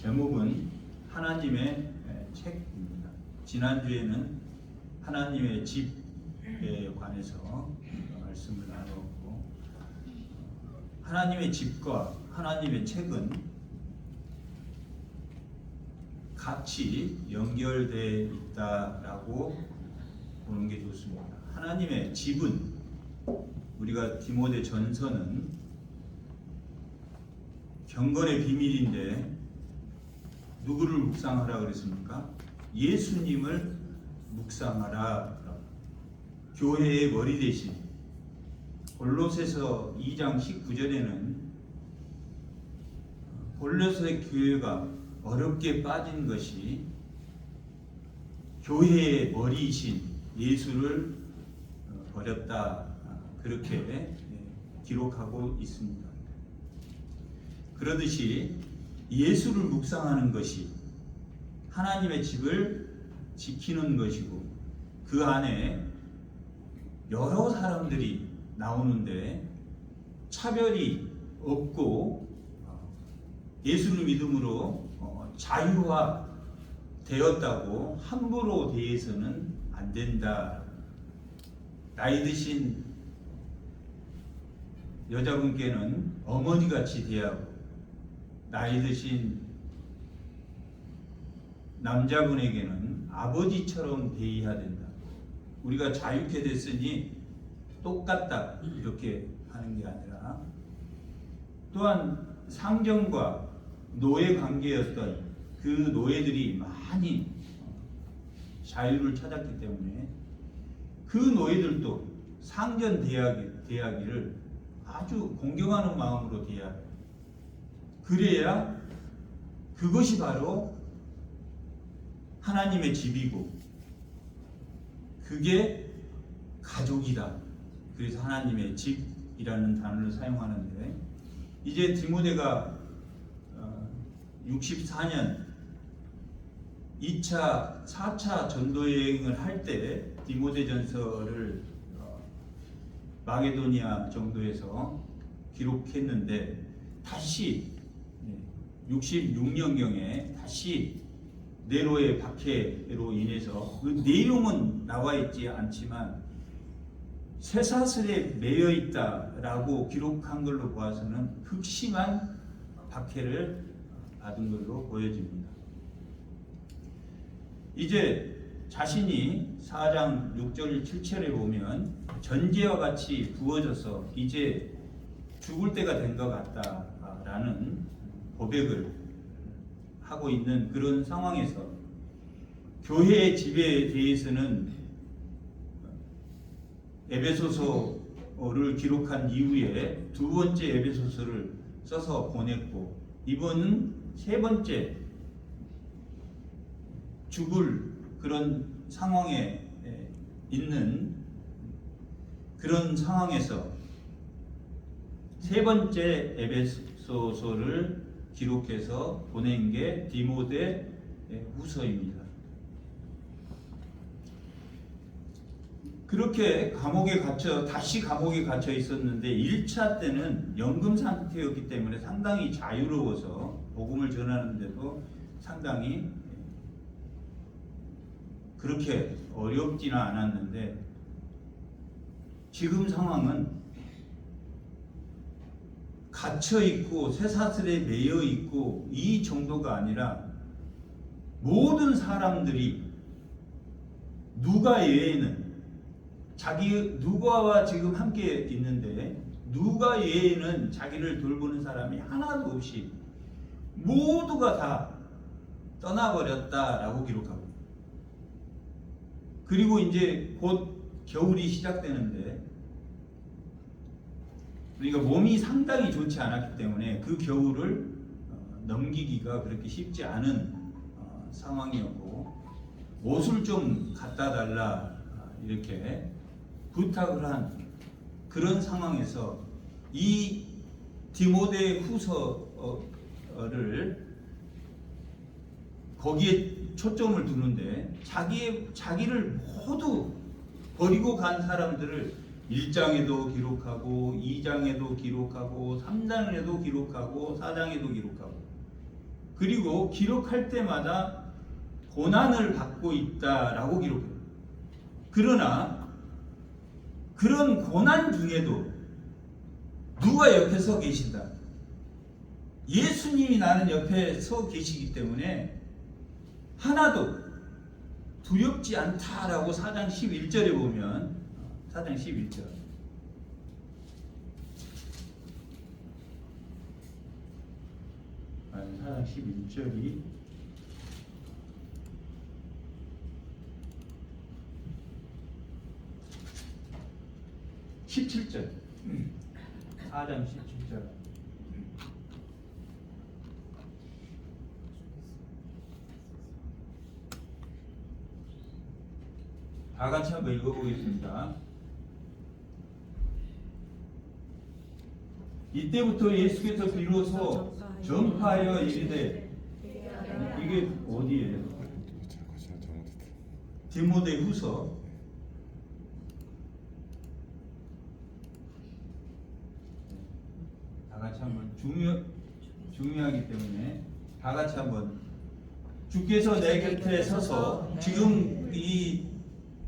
제목은 하나님의 책입니다. 지난주에는 하나님의 집에 관해서 말씀을 나누었고, 하나님의 집과 하나님의 책은 같이 연결되어 있다라고 보는 게 좋습니다. 하나님의 집은, 우리가 디모데 전서는 경건의 비밀인데 누구를 묵상하라 그랬습니까? 예수님을 묵상하라. 교회의 머리 대신 골로새서 2장 19절에는 골로새 교회가 어렵게 빠진 것이 교회의 머리이신 예수를 버렸다, 그렇게 기록하고 있습니다. 그러듯이 예수를 묵상하는 것이 하나님의 집을 지키는 것이고, 그 안에 여러 사람들이 나오는데 차별이 없고 예수를 믿음으로 자유화 되었다고 함부로 대해서는 안 된다. 나이 드신 여자분께는 어머니같이 대하고, 나이 드신 남자분에게는 아버지처럼 대해야 된다. 우리가 자유케 됐으니 똑같다, 이렇게 하는 게 아니라, 또한 상정과 노예 관계였던 그 노예들이 많이 자유를 찾았기 때문에 그 노예들도 상전 대하기를 아주 공경하는 마음으로 대해야 해요. 그래야 그것이 바로 하나님의 집이고 그게 가족이다. 그래서 하나님의 집이라는 단어를 사용하는데, 이제 디모데가 64년 2차, 4차 전도여행을 할 때 디모데전서를 마게도니아 정도에서 기록했는데, 다시 66년경에 다시 네로의 박해로 인해서, 그 내용은 나와 있지 않지만 쇠사슬에 매여 있다라고 기록한 걸로 보아서는 극심한 박해를 받은 걸로 보여집니다. 이제 자신이 4장 6절 7절에 보면 전제와 같이 부어져서 이제 죽을 때가 된 것 같다라는 고백을 하고 있는 그런 상황에서, 교회의 집에 대해서는 에베소서를 기록한 이후에 두 번째 에베소서를 써서 보냈고, 이번은 세 번째 죽을 그런 상황에 있는 그런 상황에서 세 번째 에베소서를 기록해서 보낸 게 디모데 후서입니다. 그렇게 다시 감옥에 갇혀 있었는데 1차 때는 연금 상태였기 때문에 상당히 자유로워서 복음을 전하는데도 상당히 그렇게 어렵지는 않았는데, 지금 상황은 갇혀 있고 쇠사슬에 매여 있고 이 정도가 아니라 모든 사람들이 누가 외에는, 누가와 지금 함께 있는데 누가 외에는 자기를 돌보는 사람이 하나도 없이 모두가 다 떠나버렸다라고 기록하고, 그리고 이제 곧 겨울이 시작되는데, 그러니까 몸이 상당히 좋지 않았기 때문에 그 겨울을 넘기기가 그렇게 쉽지 않은 상황이었고, 옷을 좀 갖다 달라 이렇게 부탁을 한 그런 상황에서 이 디모데 후서를 거기에 초점을 두는데, 자기를 모두 버리고 간 사람들을 1장에도 기록하고 2장에도 기록하고 3장에도 기록하고 4장에도 기록하고, 그리고 기록할 때마다 고난을 받고 있다라고 기록해요. 그러나 그런 고난 중에도 누가 옆에 서 계신다. 예수님이 나는 옆에 서 계시기 때문에 하나도 두렵지 않다라고 4장 11절에 보면 4장 11절 4장 11절이 17절 4장 17절 다 같이 한번 읽어보겠습니다. 이때부터 예수께서 비로소 전파하여 이르되 이게 어디예요? 디모데후서 다 같이 한번 중요하기 때문에 다 같이 한번 주께서 내 곁에 서서 지금 이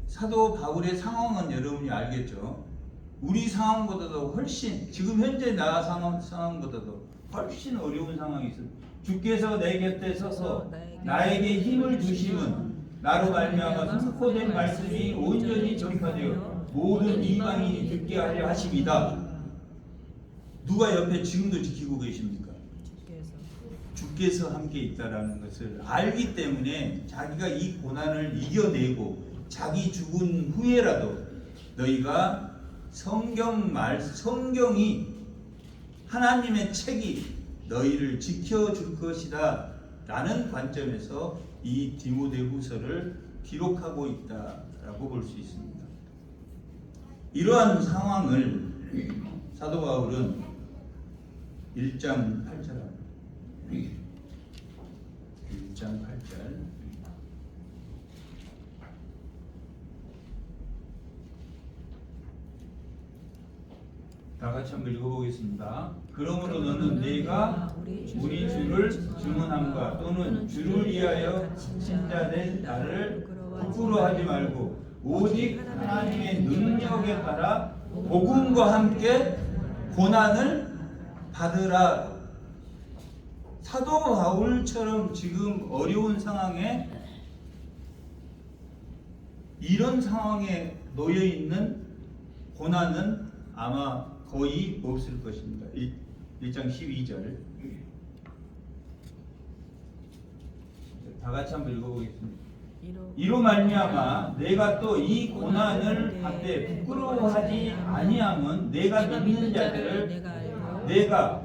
사도 바울의 상황은 여러분이 알겠죠? 우리 상황보다도 훨씬 지금 현재 나 상황보다도 훨씬 어려운 상황이 있습니다. 주께서 내 곁에 서서 나에게 힘을 주심은 나로 말미암아 선포된 말씀이 온전히 전파되어 모든 이방인이 듣게 하려 하심이다. 누가 옆에 지금도 지키고 계십니까? 주께서 함께 있다라는 것을 알기 때문에 자기가 이 고난을 이겨내고 자기 죽은 후에라도 너희가 성경이 하나님의 책이 너희를 지켜줄 것이다 라는 관점에서 이 디모데후서를 기록하고 있다라고 볼 수 있습니다. 이러한 상황을 사도 바울은 1장 8절 '다 같이 한번 읽어보겠습니다. 그러므로 너는 내가 우리 주를 증언함과 또는 주를 위하여 진짜된 나를 부끄러워하지 말고 오직 하나님의 능력에 따라 복음과 함께 고난을 받으라. 사도 바울처럼 지금 어려운 상황에 이런 상황에 놓여 있는 고난은 아마 거의 없을 것입니다. 1장 12절 다 같이 한번 읽어보겠습니다. 이로 말미암아 내가 또 이 고난을 받되 부끄러워하지 아니함은 내가 믿는 자들을 내가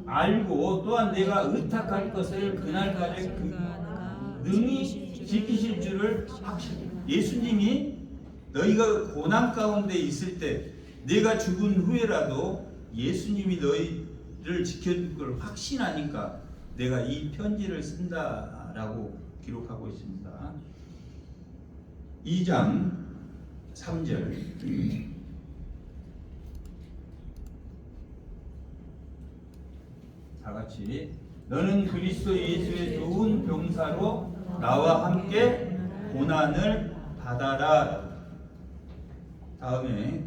알고 또한 내가 의탁할 것을 그날까지 능히 지키실 줄을 확신해. 예수님이 너희가 고난 가운데 있을 때 내가 죽은 후에라도 예수님이 너희를 지켜줄 걸 확신하니까 내가 이 편지를 쓴다라고 기록하고 있습니다. 2장 3절 다 같이 너는 그리스도 예수의 좋은 병사로 나와 함께 고난을 받아라. 다음에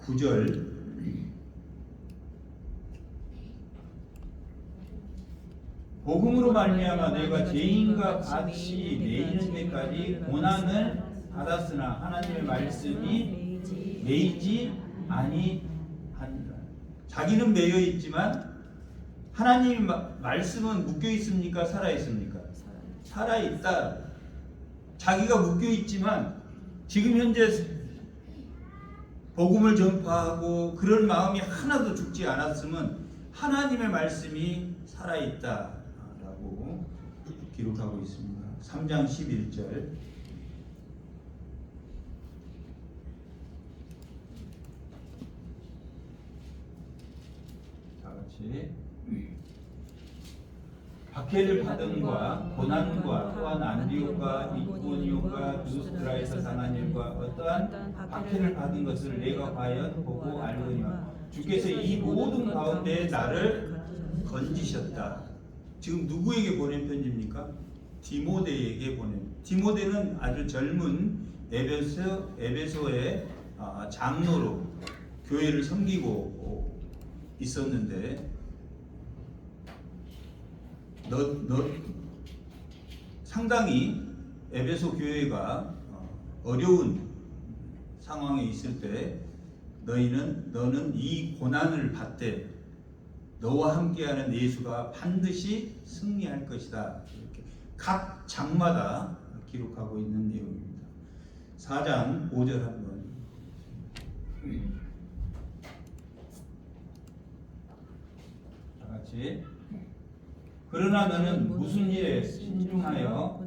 9절 복음으로 말미암아 내가 죄인과 같이 매이는 데까지 고난을 받았으나 하나님의 말씀이 매이지 아니하니라. 자기는 매여 있지만 하나님의 말씀은 묶여 있습니까? 살아 있습니까? 살아 있다. 자기가 묶여 있지만 지금 현재 복음을 전파하고 그런 마음이 하나도 죽지 않았으면 하나님의 말씀이 살아있다라고 기록하고 있습니다. 3장 11절 다 같이 박해를 받음과 고난과 또한 안디옥과 이코니온과 루스드라에서 당한 일과 어떠한 박해를 받은 것을 내가 과연 보고 알거니와 주께서 이 모든 가운데 나를 건지셨다. 지금 누구에게 보낸 편지입니까? 디모데에게 보낸. 디모데는 아주 젊은 에베소의 장로로 교회를 섬기고 있었는데 상당히 에베소 교회가 어려운 상황에 있을 때 너는 이 고난을 받되 너와 함께하는 예수가 반드시 승리할 것이다. 이렇게 각 장마다 기록하고 있는 내용입니다. 4장 5절 한번. 다 같이. 그러나 너는 무슨 일에 신중하여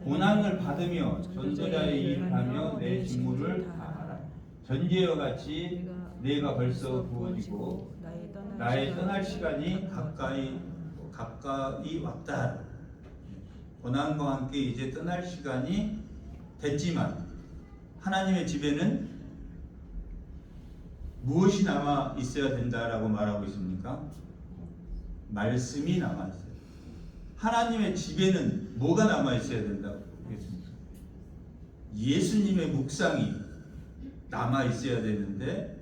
고난을 받으며 전도자의 일을 하며 내 직무를 다하라. 전제와 같이 내가 벌써 부어지고 나의 떠날 시간이 가까이 왔다. 고난과 함께 이제 떠날 시간이 됐지만 하나님의 집에는 무엇이 남아 있어야 된다라고 말하고 있습니까? 말씀이 남아 있어요. 하나님의 집에는 뭐가 남아 있어야 된다고 보겠습니까? 예수님의 묵상이 남아 있어야 되는데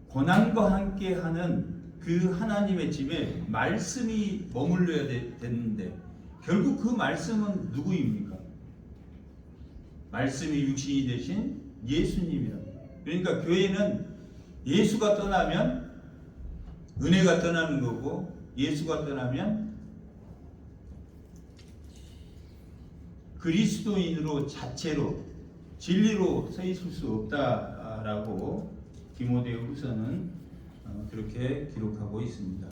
고난과 함께하는 그 하나님의 집에 말씀이 머물러야 되는데 결국 그 말씀은 누구입니까? 말씀이 육신이 되신 예수님이랍니다. 그러니까 교회는 예수가 떠나면 은혜가 떠나는 거고 예수가 떠나면 그리스도인으로 자체로 진리로 서 있을 수 없다라고 디모데후서는 그렇게 기록하고 있습니다.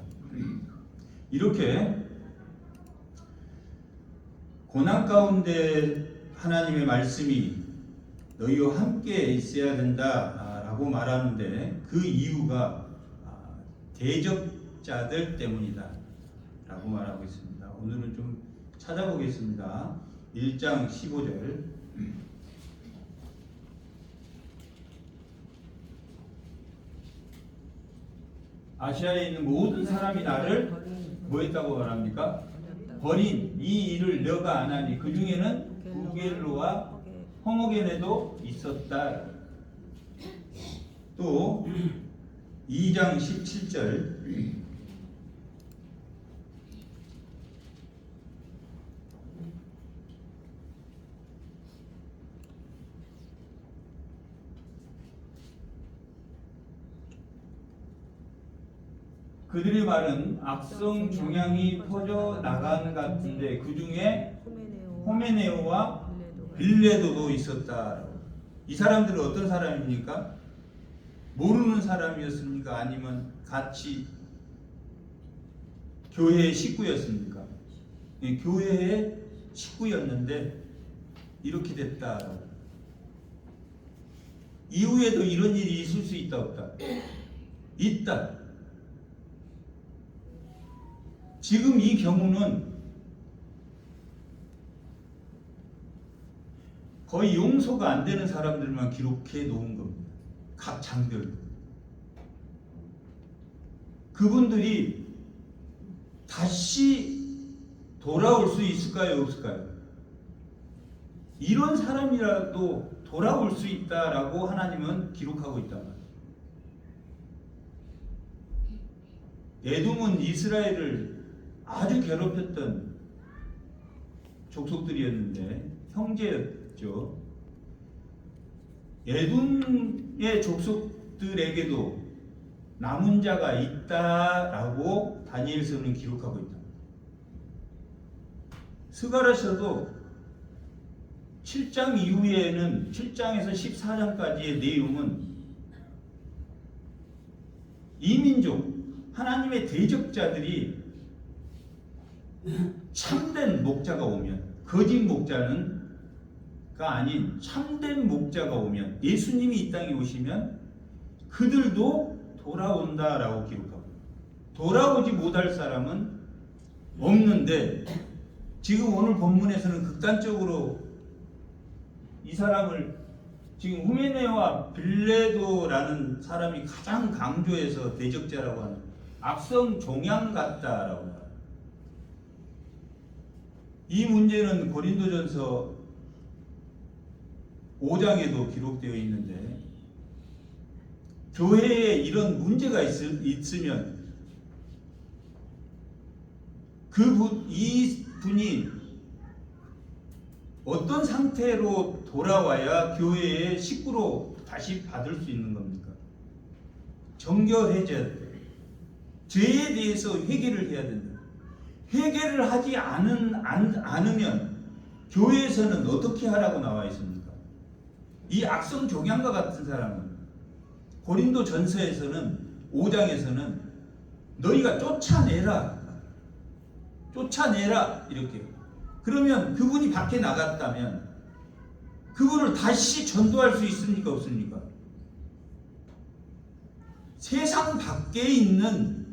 이렇게 고난 가운데 하나님의 말씀이 너희와 함께 있어야 된다라고 말하는데 그 이유가 대적자들 때문이다 라고 말하고 있습니다. 오늘은 좀 찾아보겠습니다. 1장 15절. 아시아에 있는 모든 사람이 나를 뭐 했다고 말합니까? 버린 이 일을 너가 안 하니 그 중에는 부겔로와 허모게네도 있었다. 또 2장 17절. 그들의 말은 악성 종양이 퍼져 나간 같은데 그 중에 호메네오와 빌레도도 있었다. 이 사람들은 어떤 사람입니까? 모르는 사람이었습니까? 아니면 같이 교회의 식구였습니까? 네, 교회의 식구였는데 이렇게 됐다. 이후에도 이런 일이 있을 수 있다 없다? 있다. 지금 이 경우는 거의 용서가 안 되는 사람들만 기록해 놓은 겁니다. 각 장별로. 그분들이 다시 돌아올 수 있을까요? 없을까요? 이런 사람이라도 돌아올 수 있다라고 하나님은 기록하고 있단 말이에요. 에돔은 이스라엘을 아주 괴롭혔던 족속들이었는데 형제였죠. 에돔의 족속들에게도 남은 자가 있다라고 다니엘서는 기록하고 있다. 스가랴서도 7장 이후에는 7장에서 14장까지의 내용은 이민족 하나님의 대적자들이 참된 목자가 오면 거짓 목자가 아닌 참된 목자가 오면 예수님이 이 땅에 오시면 그들도 돌아온다라고 기록하고 돌아오지 못할 사람은 없는데 지금 오늘 본문에서는 극단적으로 이 사람을 지금 후메네와 빌레도라는 사람이 가장 강조해서 대적자라고 하는 악성 종양 같다라고 말합니다. 이 문제는 고린도전서 5장에도 기록되어 있는데, 교회에 이런 문제가 있으면 이 분이 어떤 상태로 돌아와야 교회의 식구로 다시 받을 수 있는 겁니까? 정결해져야 돼. 죄에 대해서 회개를 해야 된다. 회개를 하지 않으면 교회에서는 어떻게 하라고 나와 있습니까? 이 악성 종양과 같은 사람은 고린도 전서에서는 5장에서는 너희가 쫓아내라 이렇게. 그러면 그분이 밖에 나갔다면 그분을 다시 전도할 수 있습니까? 없습니까? 세상 밖에 있는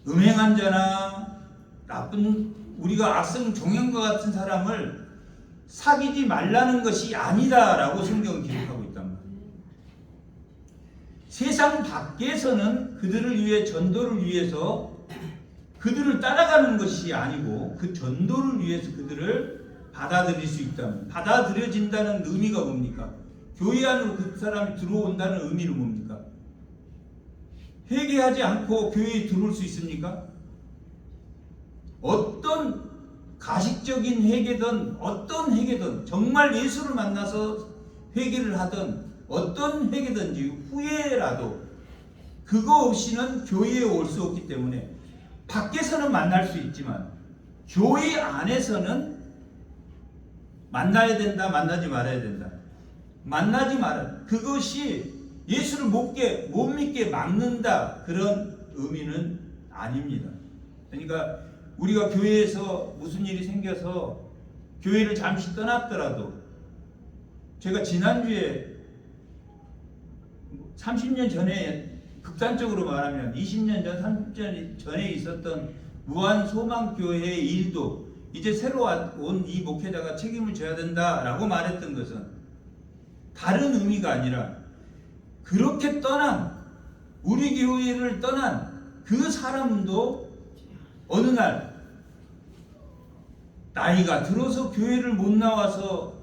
음행한 자나 나쁜 우리가 악성 종양과 같은 사람을 사귀지 말라는 것이 아니다라고 성경은 기록하고 있단 말이에요. 세상 밖에서는 그들을 위해 전도를 위해서 그들을 따라가는 것이 아니고 그 전도를 위해서 그들을 받아들일 수 있다면, 받아들여진다는 의미가 뭡니까? 교회 안으로 그 사람이 들어온다는 의미는 뭡니까? 회개하지 않고 교회에 들어올 수 있습니까? 어떤 가식적인 회개든 어떤 회개든 정말 예수를 만나서 회개를 하든 어떤 회개든지 후회라도 그거 없이는 교회에 올 수 없기 때문에 밖에서는 만날 수 있지만 교회 안에서는 만나야 된다, 만나지 말아야 된다. 만나지 말아. 그것이 예수를 못 믿게 막는다, 그런 의미는 아닙니다. 그러니까 우리가 교회에서 무슨 일이 생겨서 교회를 잠시 떠났더라도, 제가 지난주에 30년 전에 극단적으로 말하면 20년 전, 30년 전에 있었던 무한소망교회의 일도 이제 새로 온 이 목회자가 책임을 져야 된다라고 말했던 것은 다른 의미가 아니라, 그렇게 떠난, 우리 교회를 떠난 그 사람도 어느 날 나이가 들어서 교회를 못 나와서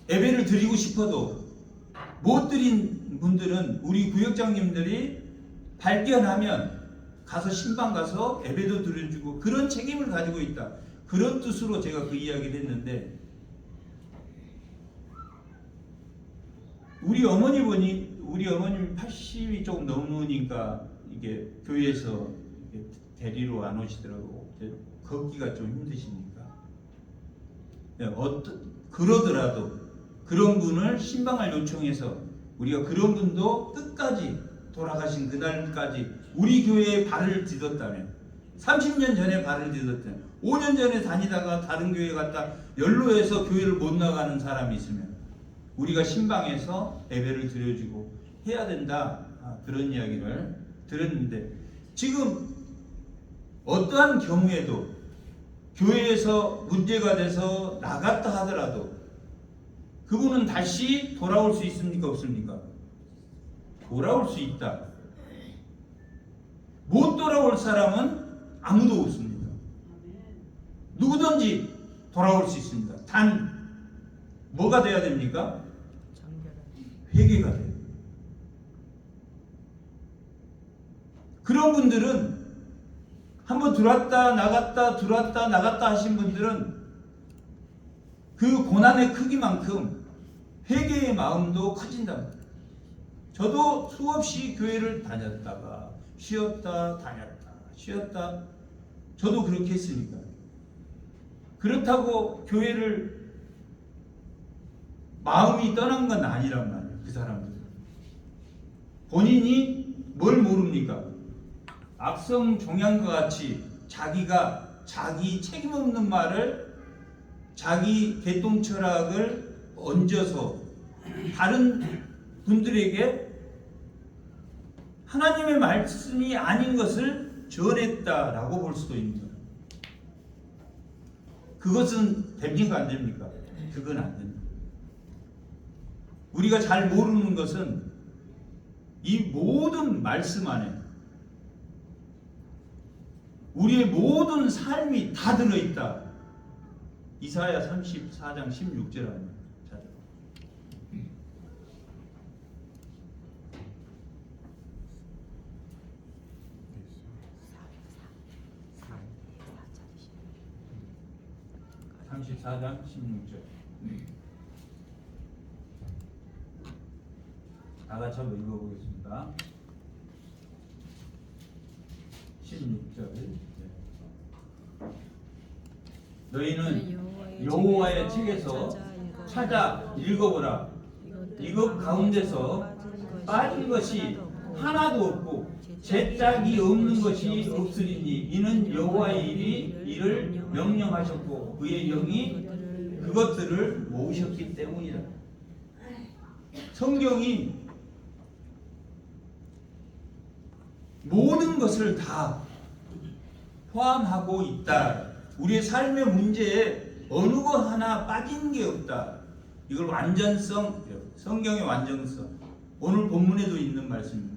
예배를 드리고 싶어도 못 드린 분들은 우리 구역장님들이 발견하면 가서 신방 가서 예배도 드려주고 그런 책임을 가지고 있다. 그런 뜻으로 제가 그 이야기를 했는데, 우리 어머님 80이 조금 넘으니까 이게 교회에서 데리러 안 오시더라고. 걷기가 좀 힘드십니까? 그러더라도 그런 분을 신방을 요청해서 우리가 그런 분도 끝까지 돌아가신 그날까지 우리 교회에 발을 디뎠다면, 30년 전에 발을 디뎠다면, 5년 전에 다니다가 다른 교회 갔다 연로해서 교회를 못 나가는 사람이 있으면 우리가 신방에서 예배를 드려주고 해야 된다, 그런 이야기를 들었는데, 지금 어떠한 경우에도 교회에서 문제가 돼서 나갔다 하더라도 그분은 다시 돌아올 수 있습니까? 없습니까? 돌아올 수 있다. 못 돌아올 사람은 아무도 없습니다. 누구든지 돌아올 수 있습니다. 단 뭐가 돼야 됩니까? 회개가 돼요. 그런 분들은 한번 들어왔다 나갔다 하신 분들은 그 고난의 크기만큼 회개의 마음도 커진답니다. 저도 수없이 교회를 다녔다가 쉬었다 쉬었다 저도 그렇게 했으니까. 그렇다고 교회를 마음이 떠난 건 아니란 말이에요. 그 사람들은 본인이 뭘 모릅니까? 악성 종양과 같이 자기가 자기 책임 없는 말을, 자기 개똥 철학을 얹어서 다른 분들에게 하나님의 말씀이 아닌 것을 전했다라고 볼 수도 있습니다. 그것은 됩니까? 안 됩니까? 그건 안 됩니다. 우리가 잘 모르는 것은 이 모든 말씀 안에 우리의 모든 삶이 다 들어있다. 이사야 34장 16절입니다. 34장 16절. 다 같이 한번 읽어보겠습니다. 16절. 너희는 여호와의 책에서 찾아 읽어보라. 이것 가운데서 빠진 것이 하나도 없고 제짝이 없는 것이 없으리니 이는 여호와의 이를 명령하셨고 그의 영이 그것들을 모으셨기 때문이다. 성경이 모든 것을 다 포함하고 있다. 우리의 삶의 문제에 어느 것 하나 빠진 게 없다. 이걸 완전성, 성경의 완전성. 오늘 본문에도 있는 말씀입니다.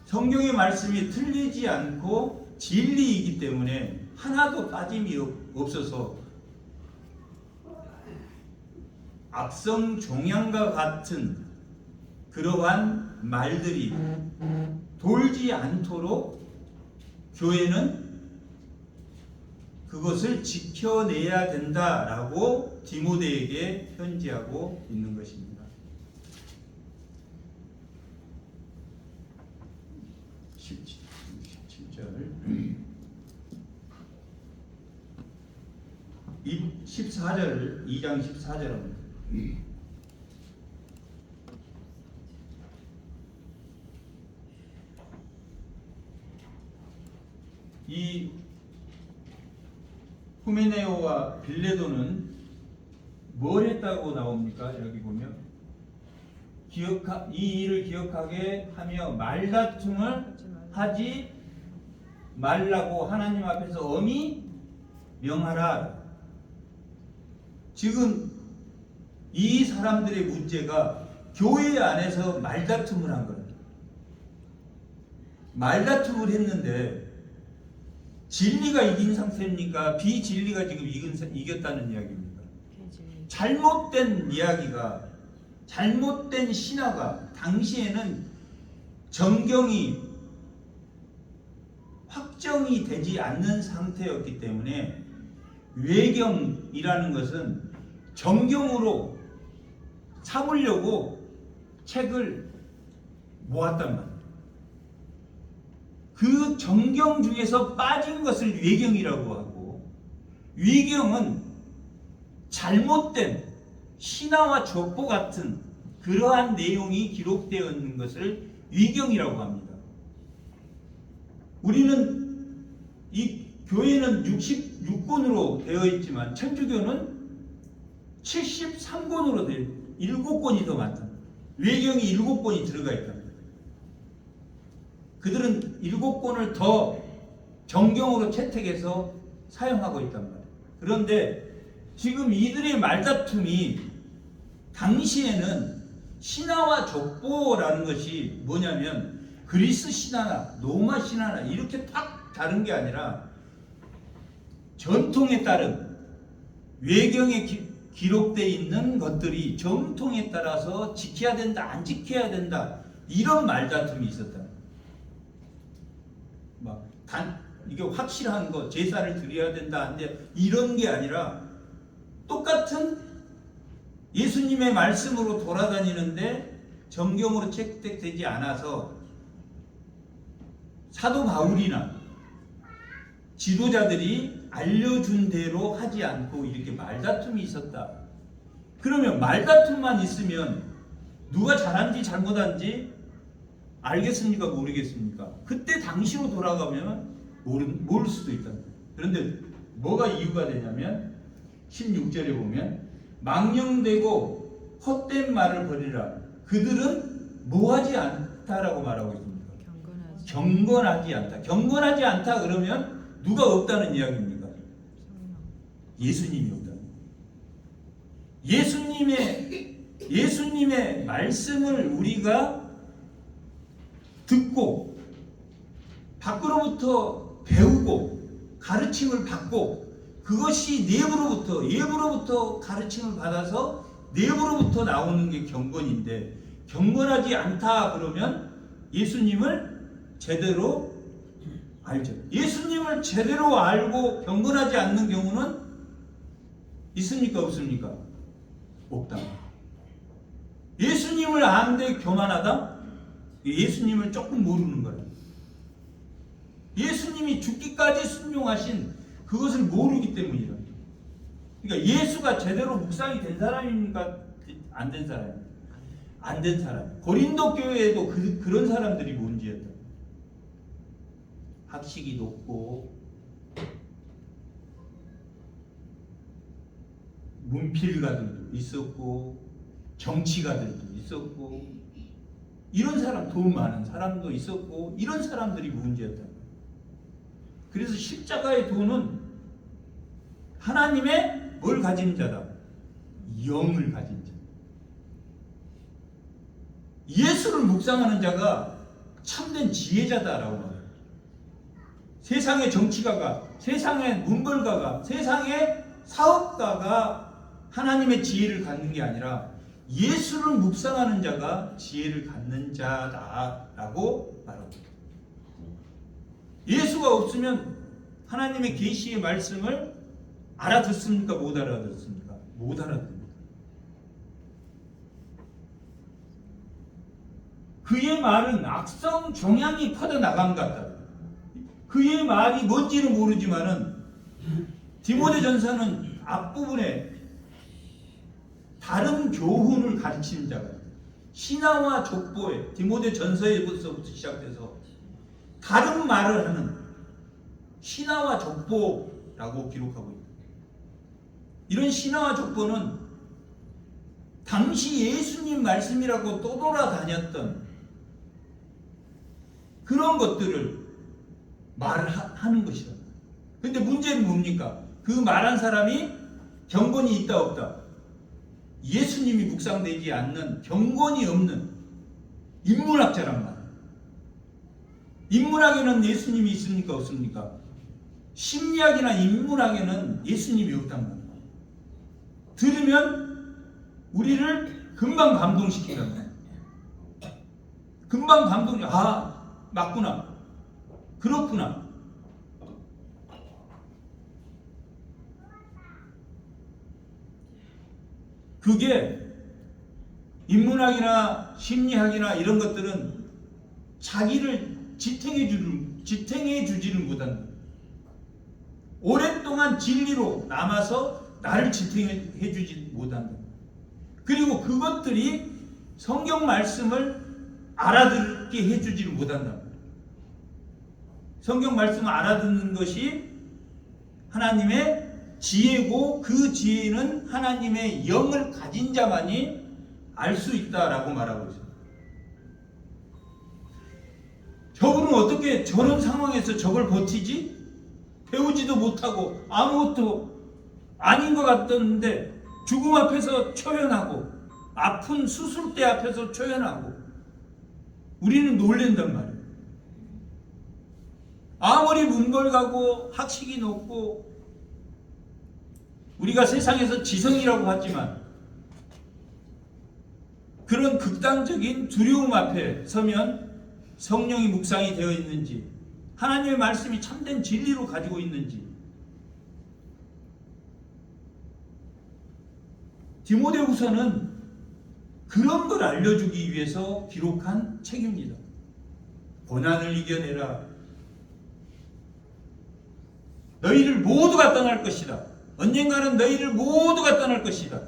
성경의 말씀이 틀리지 않고 진리이기 때문에 하나도 빠짐이 없어서 악성 종양과 같은 그러한 말들이 돌지 않도록 교회는 그것을 지켜내야 된다라고 디모데에게 편지하고 있는 것입니다. 17절 14절 2장 14절입니다. 이 후메네오와 빌레도는 뭘 했다고 나옵니까? 여기 보면 이 일을 기억하게 하며 말다툼을 하지 말라고 하나님 앞에서 엄히 명하라. 지금 이 사람들의 문제가 교회 안에서 말다툼을 한 거예요. 말다툼을 했는데 진리가 이긴 상태입니까? 비진리가 지금 이겼다는 이야기입니다. 잘못된 이야기가, 잘못된 신화가, 당시에는 정경이 확정이 되지 않는 상태였기 때문에 외경이라는 것은 정경으로 삼으려고 책을 모았단 말이에요. 그 정경 중에서 빠진 것을 외경이라고 하고, 위경은 잘못된 신화와 족보 같은 그러한 내용이 기록되어 있는 것을 위경이라고 합니다. 우리는 이 교회는 66권으로 되어 있지만 천주교는 73권으로 되어 있습니다. 7권이 더 많다. 외경이 7권이 들어가 있다. 그들은 7권을 더 정경으로 채택해서 사용하고 있단 말이에요. 그런데 지금 이들의 말다툼이 당시에는 신화와 족보라는 것이 뭐냐면 그리스 신화나 로마 신화나 이렇게 딱 다른 게 아니라 전통에 따른 외경에 기록되어 있는 것들이 전통에 따라서 지켜야 된다, 안 지켜야 된다, 이런 말다툼이 있었다. 이게 확실한 거, 제사를 드려야 된다, 안 돼, 이런 게 아니라 똑같은 예수님의 말씀으로 돌아다니는데 정경으로 채택되지 않아서 사도 바울이나 지도자들이 알려준 대로 하지 않고 이렇게 말다툼이 있었다. 그러면 말다툼만 있으면 누가 잘한지 잘못한지 알겠습니까? 모르겠습니까? 그때 당시로 돌아가면 모를 수도 있다. 그런데 뭐가 이유가 되냐면 16절에 보면 망령되고 헛된 말을 버리라. 그들은 뭐하지 않다라고 말하고 있습니다. 경건하지 않다. 경건하지 않다 그러면 누가 없다는 이야기입니까? 예수님이 없다. 예수님의 예수님의 말씀을 우리가 듣고 밖으로부터 배우고 가르침을 받고 그것이 예부로부터 가르침을 받아서 내부로부터 나오는 게 경건인데, 경건하지 않다 그러면 예수님을 제대로 알죠. 예수님을 제대로 알고 경건하지 않는 경우는 있습니까? 없습니까? 없다. 예수님을 아는데 교만하다? 예수님을 조금 모르는 거라. 예수님이 죽기까지 순종하신 그것을 모르기 때문이다. 그러니까 예수가 제대로 묵상이 된 사람입니까? 안 된 사람입니까? 안 된 사람. 고린도 교회에도 그런 사람들이 문제였다. 학식이 높고 문필가들도 있었고 정치가들도 있었고 이런 사람, 돈 많은 사람도 있었고 이런 사람들이 문제였다. 그래서 십자가의 도는 하나님의 뭘 가진 자다? 영을 가진 자. 예수를 묵상하는 자가 참된 지혜자다라고 말해요. 세상의 정치가가, 세상의 문벌가가, 세상의 사업가가 하나님의 지혜를 갖는 게 아니라 예수를 묵상하는 자가 지혜를 갖는 자다라고 말합니다. 예수가 없으면 하나님의 계시의 말씀을 알아듣습니까? 못 알아듣습니까? 못 알아듣습니다. 그의 말은 악성 종양이 퍼져나간 것 같다. 그의 말이 뭔지는 모르지만은 디모데전서는 앞부분에 다른 교훈을 가르치는 자가 신하와 족보에 디모데전서에서부터 시작돼서 다른 말을 하는 신하와 족보라고 기록하고 있다. 이런 신하와 족보는 당시 예수님 말씀이라고 떠돌아다녔던 그런 것들을 말하는 것이다. 근데 문제는 뭡니까? 그 말한 사람이 경건이 있다 없다? 예수님이 묵상되지 않는 경건이 없는 인문학자란 말이에요. 인문학에는 예수님이 있습니까? 없습니까? 심리학이나 인문학에는 예수님이 없단 말이에요. 들으면 우리를 금방 감동시키는 거예요. 금방 맞구나. 그렇구나. 그게 인문학이나 심리학이나 이런 것들은 자기를 지탱해 주지를 못한다. 오랫동안 진리로 남아서 나를 지탱해 주지 못한다. 그리고 그것들이 성경 말씀을 알아듣게 해주지를 못한다. 성경 말씀을 알아듣는 것이 하나님의 지혜고 그 지혜는 하나님의 영을 가진 자만이 알 수 있다라고 말하고 있습니다. 저분은 어떻게 저런 상황에서 저걸 버티지? 배우지도 못하고 아무것도 아닌 것 같았는데 죽음 앞에서 초연하고 아픈 수술대 앞에서 초연하고 우리는 놀랜단 말이에요. 아무리 문벌가고 학식이 높고 우리가 세상에서 지성이라고 하지만 그런 극단적인 두려움 앞에 서면 성령이 묵상이 되어 있는지 하나님의 말씀이 참된 진리로 가지고 있는지 디모데후서는 그런 걸 알려주기 위해서 기록한 책입니다. 고난을 이겨내라. 너희를 모두가 떠날 것이다. 언젠가는 너희를 모두가 떠날 것이다.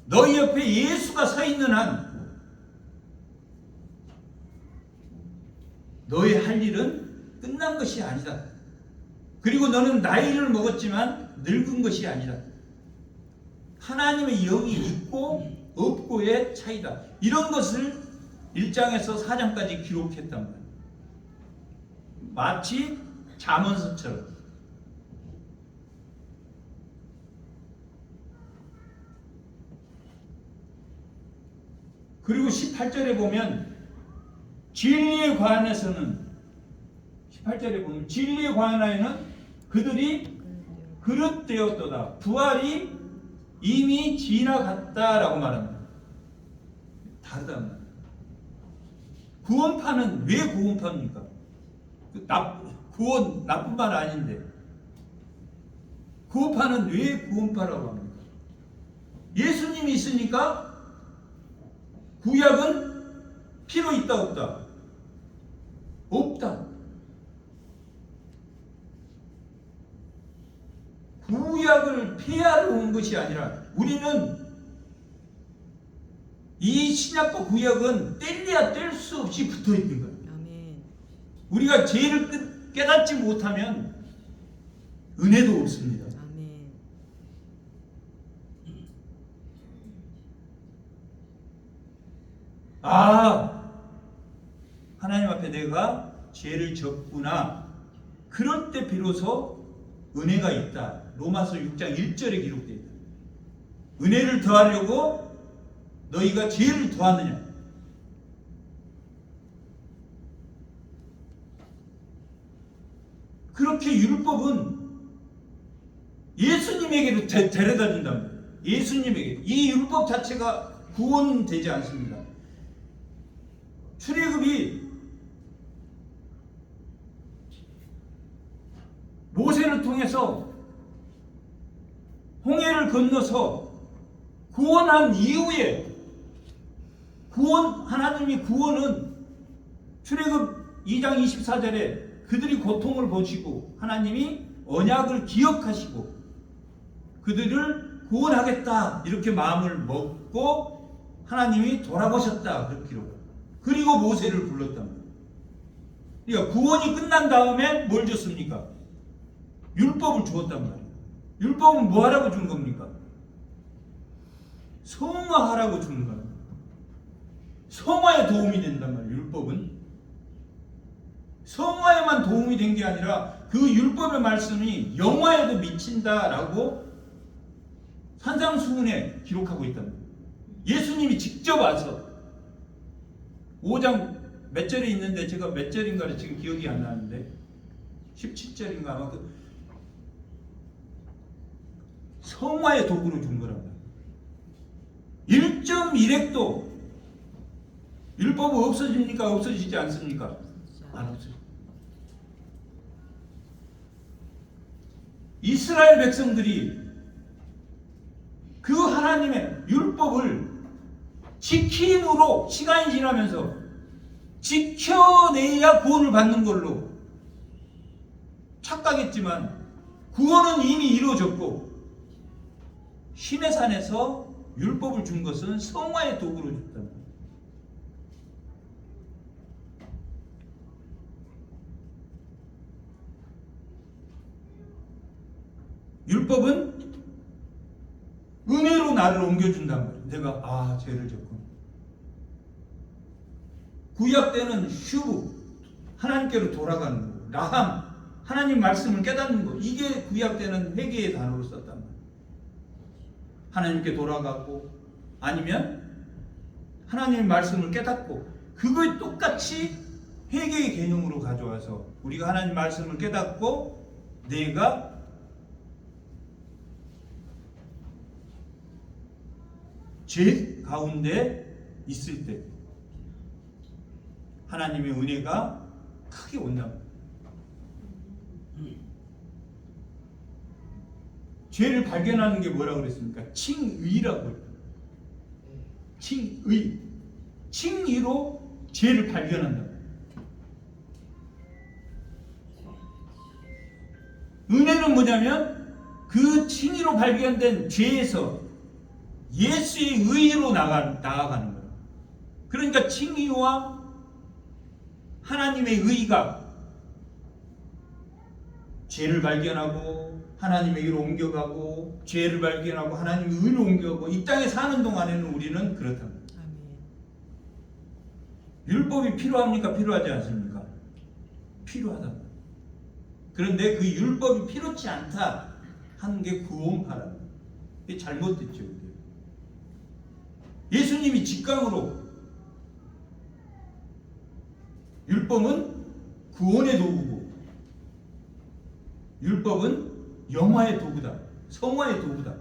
너희 옆에 예수가 서 있는 한 너희 할 일은 끝난 것이 아니다. 그리고 너는 나이를 먹었지만 늙은 것이 아니다. 하나님의 영이 있고 없고의 차이다. 이런 것을 1장에서 4장까지 기록했단 말이에요. 마치 잠언서처럼. 그리고 18절에 보면 진리의 관에서는 18절에 보면 진리의 관하에는 그들이 그릇되었도다. 부활이 이미 지나갔다라고 말합니다. 다르다. 구원파는 왜 구원파입니까? 구원 나쁜 말 아닌데 구원파는 왜 구원파라고 합니까? 예수님이 있으니까 구약은 필요 있다 없다? 없다. 구약을 폐하러 온 것이 아니라 우리는 이 신약과 구약은 뗄래야 뗄 수 없이 붙어 있는 거예요. 아멘. 우리가 죄를 깨닫지 못하면 은혜도 없습니다. 아멘. 하나님 앞에 내가 죄를 졌구나. 그럴 때 비로소 은혜가 있다. 로마서 6장 1절에 기록되어 있다. 은혜를 더하려고 너희가 죄를 더하느냐? 그렇게 율법은 예수님에게로 데려다 준답니다. 예수님에게. 이 율법 자체가 구원되지 않습니다. 출애굽이 모세를 통해서 홍해를 건너서 구원한 이후에 하나님이 구원은 출애굽 2장 24절에 그들이 고통을 보시고 하나님이 언약을 기억하시고 그들을 구원하겠다 이렇게 마음을 먹고 하나님이 돌아보셨다 그렇게 기록. 그리고 모세를 불렀답니다. 그러니까 구원이 끝난 다음에 뭘 줬습니까? 율법을 주었단 말이에요. 율법은 뭐 하라고 준 겁니까? 성화하라고 주는 거예요. 성화에 도움이 된단 말이에요. 율법은 성화에만 도움이 된 게 아니라 그 율법의 말씀이 영화에도 미친다라고 산상수훈에 기록하고 있답니다. 예수님이 직접 와서 5장 몇 절에 있는데 제가 몇 절인가를 지금 기억이 안 나는데 17절인가 아마 그 성화의 도구로 준 거랍니다. 1.1핵도 율법은 없어집니까? 없어지지 않습니까? 안 없어져. 이스라엘 백성들이 그 하나님의 율법을 지킴으로 시간이 지나면서 지켜내야 구원을 받는 걸로 착각했지만 구원은 이미 이루어졌고 시내산에서 율법을 준 것은 성화의 도구로 줬다. 율법은 은혜로 나를 옮겨준단 말이에요. 내가 죄를 졌구나. 구약 때는 슈브 하나님께로 돌아가는 거, 라함 하나님 말씀을 깨닫는 거, 이게 구약 때는 회개의 단어로 썼단 말이에요. 하나님께 돌아가고 아니면 하나님의 말씀을 깨닫고 그걸 똑같이 회개의 개념으로 가져와서 우리가 하나님 말씀을 깨닫고 내가 죄 가운데 있을 때 하나님의 은혜가 크게 온다. 죄를 발견하는 게 뭐라고 그랬습니까? 칭의라고. 칭의. 칭의로 죄를 발견한다. 은혜는 뭐냐면 그 칭의로 발견된 죄에서 예수의 의로 나아가는 거예요. 그러니까 칭의와 하나님의 의가 죄를 발견하고 하나님에게로 옮겨가고 죄를 발견하고 하나님의 의로 옮겨가고 이 땅에 사는 동안에는 우리는 그렇답니다. 율법이 필요합니까? 필요하지 않습니까? 필요하답니다. 그런데 그 율법이 필요치 않다 하는 게 구원파랍니다. 이게 잘못됐죠. 예수님이 직강으로 율법은 구원의 도구고, 율법은 영화의 도구다. 성화의 도구다.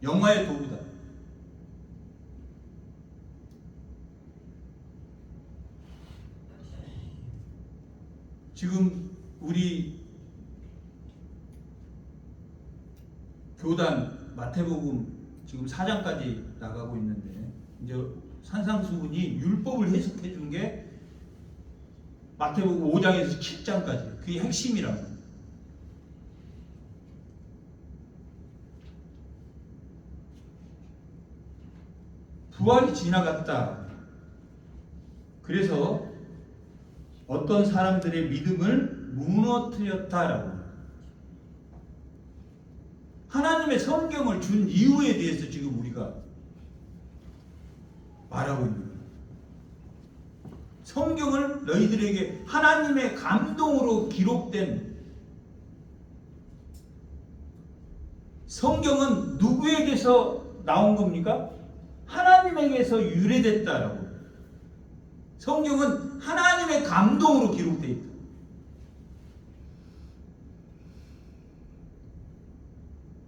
영화의 도구다. 지금 우리 교단 마태복음 지금 4장까지 나가고 있는데, 이제 산상수훈이 율법을 해석해 준 게 마태복음 5장에서 7장까지, 그게 핵심이라고. 부활이 지나갔다. 그래서 어떤 사람들의 믿음을 무너뜨렸다라고. 하나님의 성경을 준 이유에 대해서 지금 우리가 말하고 있는 거예요. 성경을 너희들에게 하나님의 감동으로 기록된, 성경은 누구에게서 나온 겁니까? 하나님에게서 유래됐다라고. 성경은 하나님의 감동으로 기록되어 있다.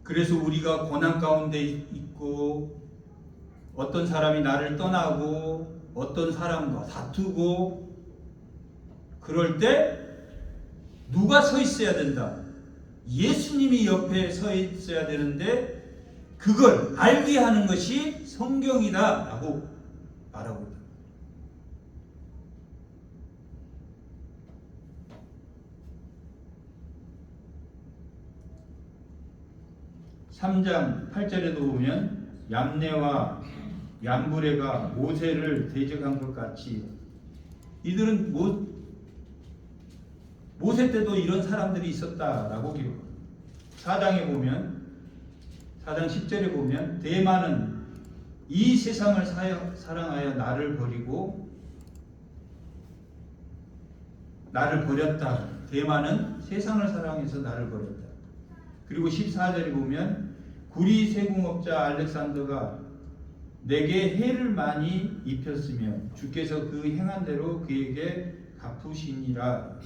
그래서 우리가 고난 가운데 있고, 어떤 사람이 나를 떠나고, 어떤 사람과 다투고, 그럴 때 누가 서 있어야 된다? 예수님이 옆에 서 있어야 되는데, 그걸 알게 하는 것이 성경이다 라고 말하고 있다. 3장 8절에도 보면 얌네와 얌브레가 모세를 대적한 것 같이, 이들은 모세 때도 이런 사람들이 있었다라고 기록합니다. 4장에 보면, 4장 10절에 보면 대만은 이 세상을 사랑하여 나를 버렸다. 대만은 세상을 사랑해서 나를 버렸다. 그리고 14절에 보면 구리 세공업자 알렉산더가 내게 해를 많이 입혔으며 주께서 그 행한 대로 그에게 갚으시니라.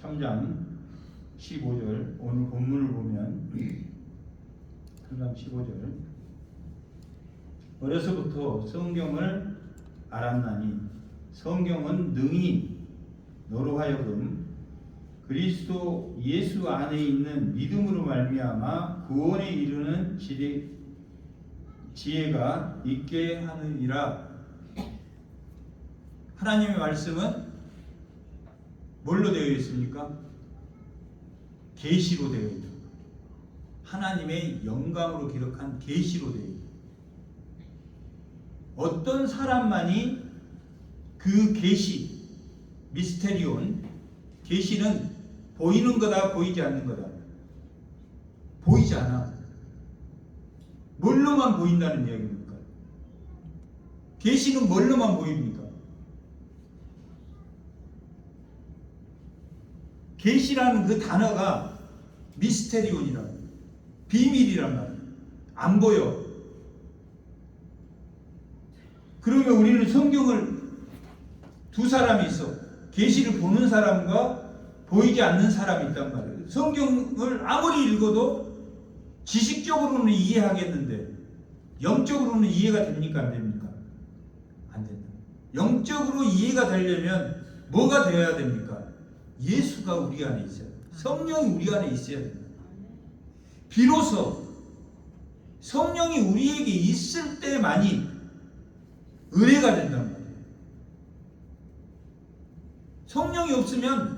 (3장 15절) 오늘 본문을 보면 3장 15절, 어려서부터 성경을 알았나니 성경은 능히 너로 하여금 그리스도 예수 안에 있는 믿음으로 말미암아 구원에 이르는 지혜가 있게 하느니라. 하나님의 말씀은 뭘로 되어 있습니까? 계시로 되어 있습니다. 하나님의 영감으로 기록한 계시로 되어 있습니다. 어떤 사람만이 그 계시, 미스테리온, 계시는 보이는 거다, 보이지 않는 거다. 보이지 않아. 뭘로만 보인다는 이야기입니까? 계시는 뭘로만 보입니까? 계시라는 그 단어가 미스테리온이라고, 비밀이란 말이에요. 안 보여. 그러면 우리는 성경을 두 사람이 있어. 계시를 보는 사람과 보이지 않는 사람이 있단 말이에요. 성경을 아무리 읽어도 지식적으로는 이해하겠는데 영적으로는 이해가 됩니까? 안 됩니까? 안 된다. 영적으로 이해가 되려면 뭐가 되어야 됩니까? 예수가 우리 안에 있어야 됩니다. 성령이 우리 안에 있어야 됩니다. 비로소 성령이 우리에게 있을 때만이 은혜가 된단 말이에요. 성령이 없으면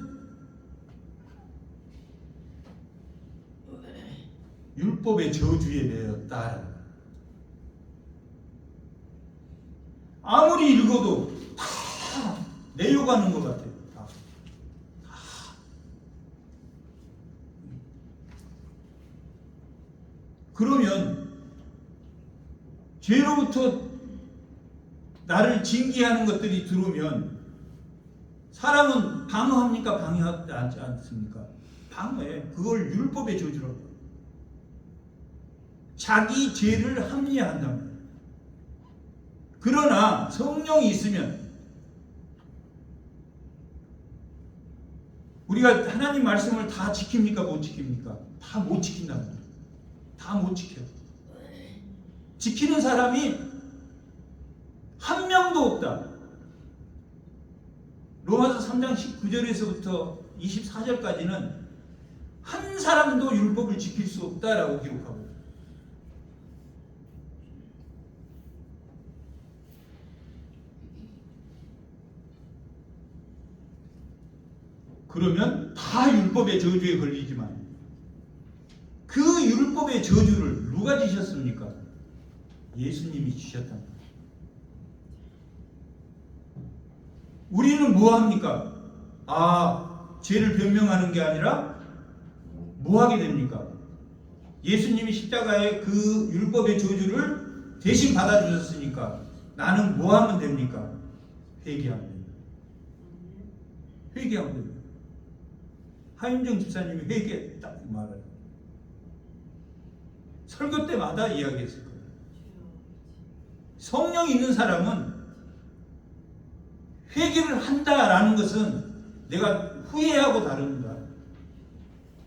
율법의 저주에 매였다. 아무리 읽어도 다 내려가는 것 같아요. 다. 그러면 죄로부터 나를 징계하는 것들이 들어오면 사람은 방어합니까? 방어하지 않습니까? 방어해. 그걸 율법의 저주라고. 자기 죄를 합리화한단 말이야. 그러나 성령이 있으면 우리가 하나님 말씀을 다 지킵니까? 못 지킵니까? 다 못 지킨단 말이야. 다 못 지켜. 지키는 사람이 한 명도 없다. 로마서 3장 19절에서부터 24절까지는 한 사람도 율법을 지킬 수 없다라고 기록하고 있다. 그러면 다 율법의 저주에 걸리지만 그 율법의 저주를 누가 지셨습니까? 예수님이 지셨단 말이에요. 우리는 뭐 합니까? 죄를 변명하는 게 아니라 뭐 하게 됩니까? 예수님이 십자가에 그 율법의 저주를 대신 받아주셨으니까 나는 뭐 하면 됩니까? 회개하면 됩니다. 회개하면 됩니다. 하윤정 집사님이 회개 딱 말해요. 설교 때마다 이야기했을 거예요. 성령이 있는 사람은 회개를 한다라는 것은 내가 후회하고 다릅니다.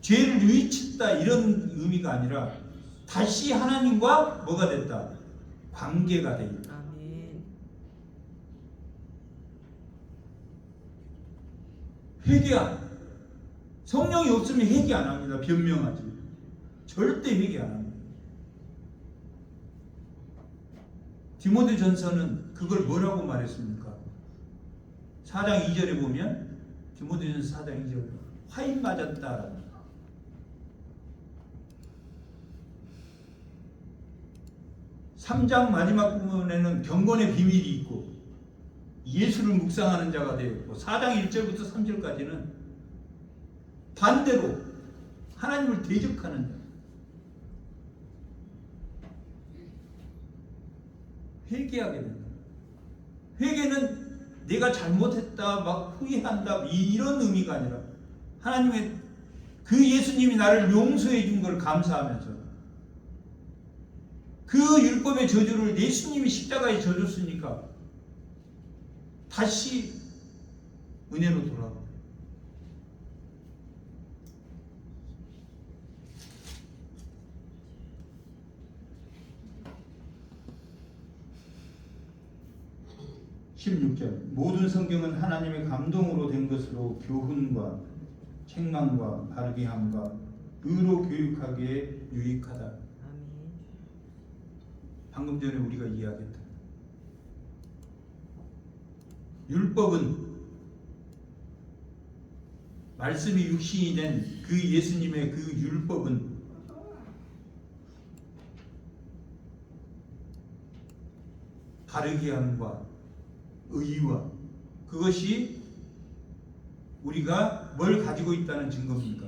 죄를 누이쳤다 이런 의미가 아니라 다시 하나님과 뭐가 됐다? 관계가 되겠다. 아멘. 회개한 성령이 없으면 회개 안 합니다. 변명하지. 절대 회개 안 합니다. 디모데전서는 그걸 뭐라고 말했습니까? 4장 2절에 보면 디모데전서 4장 2절에 화인 맞았다라고. 3장 마지막 부분에는 경건의 비밀이 있고 예수를 묵상하는 자가 되어 있고 4장 1절부터 3절까지는 반대로 하나님을 대적하는 자. 회개하게 된다. 회개는 내가 잘못했다 막 후회한다 이런 의미가 아니라 하나님의 그 예수님이 나를 용서해 준 걸 감사하면서 그 율법의 저주를 예수님이 십자가에 져줬으니까 다시 은혜로 돌아가. 16절 모든 성경은 하나님의 감동으로 된 것으로 교훈과 책망과 바르게 함과 의로 교육하기에 유익하다. 아멘. 방금 전에 우리가 이야기했다. 율법은 말씀이 육신이 된 그 예수님의 그 율법은 바르게 함과 의와 그것이 우리가 뭘 가지고 있다는 증거입니까?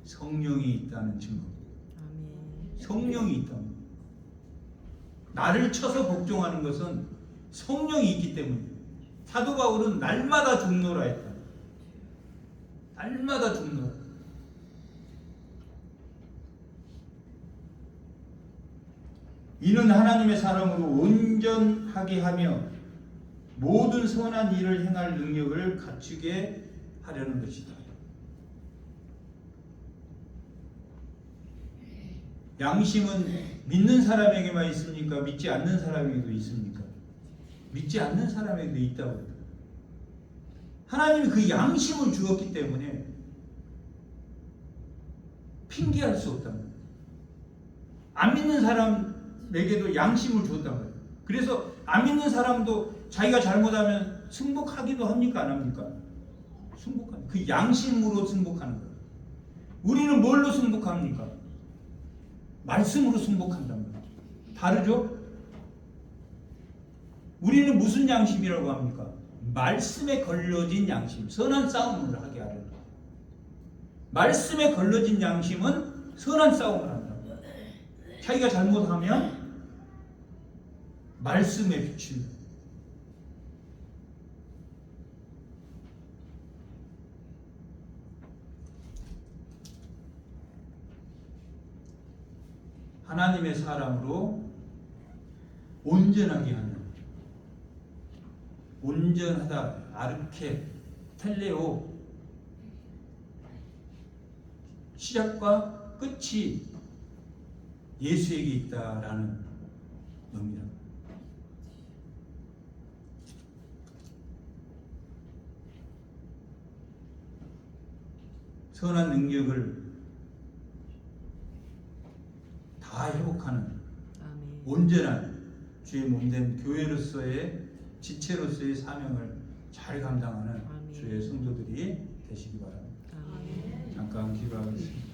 성령이 있다는 증거. 아멘. 성령이 있다는 거. 나를 쳐서 복종하는 것은 성령이 있기 때문에 사도 바울은 날마다 죽노라 했다. 날마다 죽노라. 이는 하나님의 사람으로 온전하게 하며 모든 선한 일을 행할 능력을 갖추게 하려는 것이다. 양심은 믿는 사람에게만 있습니까? 믿지 않는 사람에게도 있습니까? 믿지 않는 사람에게도 있다고 합니다. 하나님이 그 양심을 주었기 때문에 핑계할 수 없단 말이에요. 안 믿는 사람에게도 양심을 주었단 말이에요. 그래서 안 믿는 사람도 자기가 잘못하면 승복하기도 합니까? 안 합니까? 승복합니다. 그 양심으로 승복하는 거예요. 우리는 뭘로 승복합니까? 말씀으로 승복한단 말이에요. 다르죠? 우리는 무슨 양심이라고 합니까? 말씀에 걸러진 양심, 선한 싸움을 하게 하려는 거예요. 말씀에 걸러진 양심은 선한 싸움을 한다. 자기가 잘못하면 말씀에 비춘다. 하나님의 사람으로 온전하게 하는, 온전하다, 아르케, 텔레오, 시작과 끝이 예수에게 있다라는 겁니다. 선한 능력을 다 회복하는 아멘. 온전한 주의 몸된 교회로서의 지체로서의 사명을 잘 감당하는 아멘. 주의 성도들이 되시기 바랍니다. 아멘. 잠깐 기도하겠습니다.